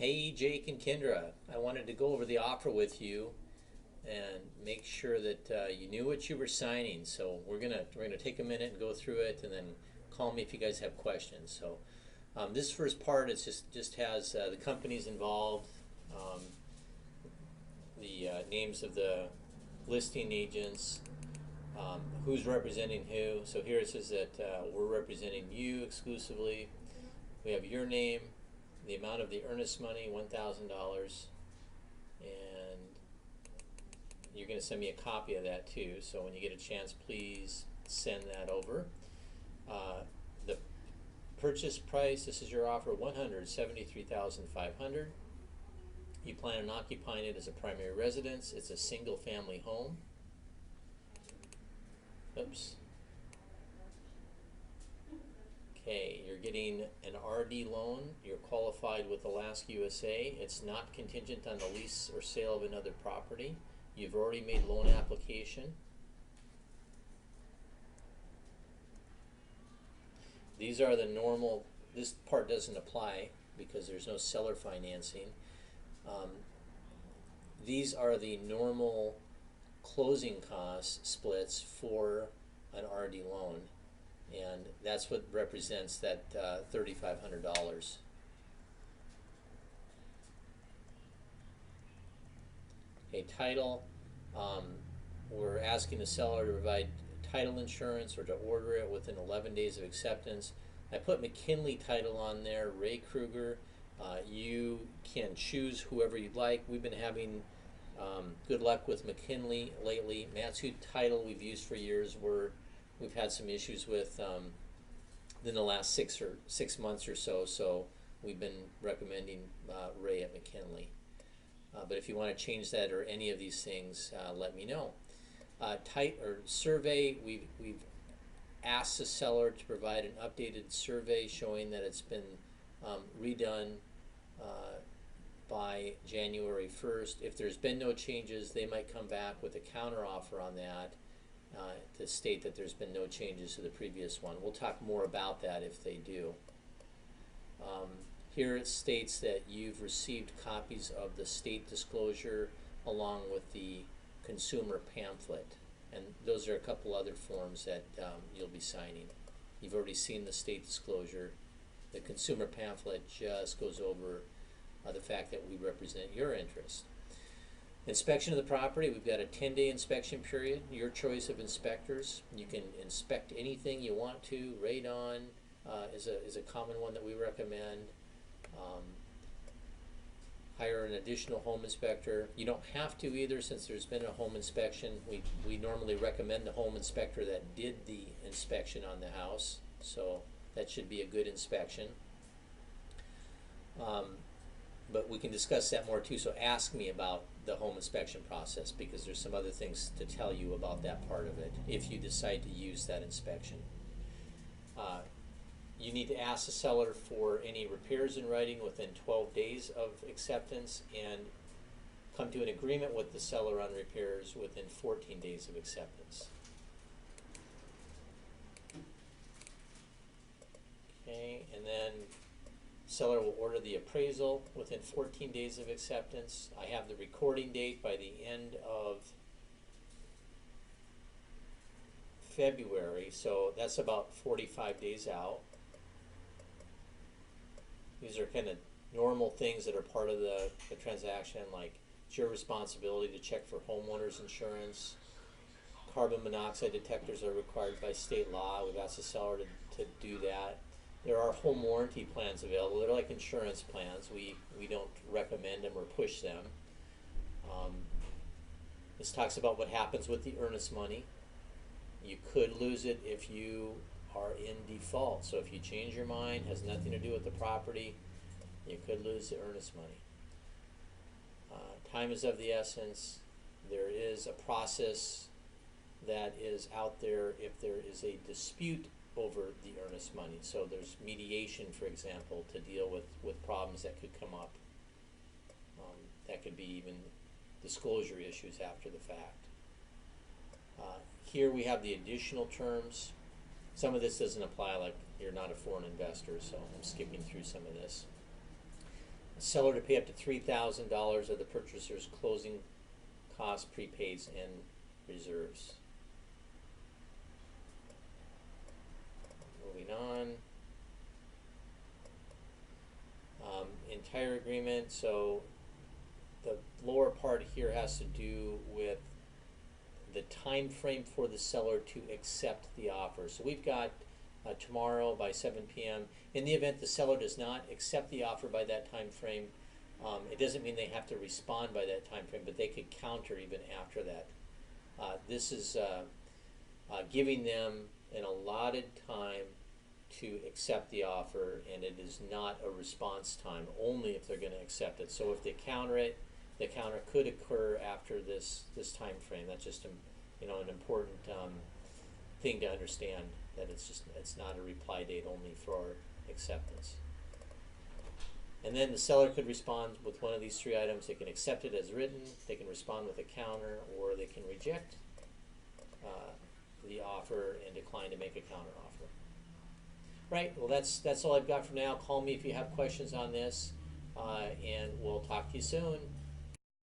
Hey, Jake and Kyndra, I wanted to go over the offer with you and make sure that you knew what you were signing. So we're gonna take a minute and go through it, and then call me if you guys have questions. So this first part is just has the companies involved, the names of the listing agents, who's representing who. So here it says that we're representing you exclusively. We have your name, the amount of the earnest money, $1,000, and you're going to send me a copy of that too. So when you get a chance, please send that over. The purchase price, this is your offer, $173,500. You plan on occupying it as a primary residence. It's a single family home. Oops. Okay, you're getting an RD loan. You're qualified with Alaska USA. It's not contingent on the lease or sale of another property. You've already made loan application. These are the normal, this part doesn't apply because there's no seller financing. These are the normal closing costs splits for an RD loan, and that's what represents that $3,500. Okay, title, we're asking the seller to provide title insurance or to order it within 11 days of acceptance. I put McKinley title on there, Ray Kruger. You can choose whoever you'd like. We've been having good luck with McKinley lately. Matsu title we've used for years. We've had some issues with in the last 6 months or so. So we've been recommending Ray at McKinley. But if you want to change that or any of these things, let me know. Survey, we've asked the seller to provide an updated survey showing that it's been redone by January 1st. If there's been no changes, they might come back with a counter offer on that to state that there's been no changes to the previous one. We'll talk more about that if they do. Here it states that you've received copies of the state disclosure along with the consumer pamphlet, and those are a couple other forms that you'll be signing. You've already seen the state disclosure. The consumer pamphlet just goes over the fact that we represent your interest. Inspection of the property, we've got a 10-day inspection period, your choice of inspectors. You can inspect anything you want to. Radon is a common one that we recommend. Hire an additional home inspector. You don't have to either, since there's been a home inspection. We normally recommend the home inspector that did the inspection on the house, so that should be a good inspection. But we can discuss that more too, so ask me about the home inspection process, because there's some other things to tell you about that part of it if you decide to use that inspection. You need to ask the seller for any repairs in writing within 12 days of acceptance, and come to an agreement with the seller on repairs within 14 days of acceptance. Okay, and then seller will order the appraisal within 14 days of acceptance. I have the recording date by the end of February, so that's about 45 days out. These are kind of normal things that are part of the transaction, like it's your responsibility to check for homeowners insurance. Carbon monoxide detectors are required by state law. We've asked the seller to do that. There are home warranty plans available. They're like insurance plans. We don't recommend them or push them. This talks about what happens with the earnest money. You could lose it if you are in default. So if you change your mind, has nothing to do with the property, you could lose the earnest money. Time is of the essence. There is a process that is out there if there is a dispute over the earnest money. So there's mediation, for example, to deal with problems that could come up. That could be even disclosure issues after the fact. Here we have the additional terms. Some of this doesn't apply, like you're not a foreign investor, so I'm skipping through some of this. Seller to pay up to $3,000 of the purchaser's closing costs, prepaids, and reserves. Moving on. Entire agreement. So the lower part here has to do with the time frame for the seller to accept the offer. So we've got tomorrow by 7 p.m. In the event the seller does not accept the offer by that time frame, it doesn't mean they have to respond by that time frame, but they could counter even after that. This is giving them an allotted time to accept the offer, and it is not a response time, only if they're going to accept it. So if they counter it, the counter could occur after this time frame. That's just an important thing to understand, that it's not a reply date, only for acceptance. And then the seller could respond with one of these three items. They can accept it as written, they can respond with a counter, or they can reject the offer and decline to make a counter offer. Right, well that's all I've got for now. Call me if you have questions on this, and we'll talk to you soon.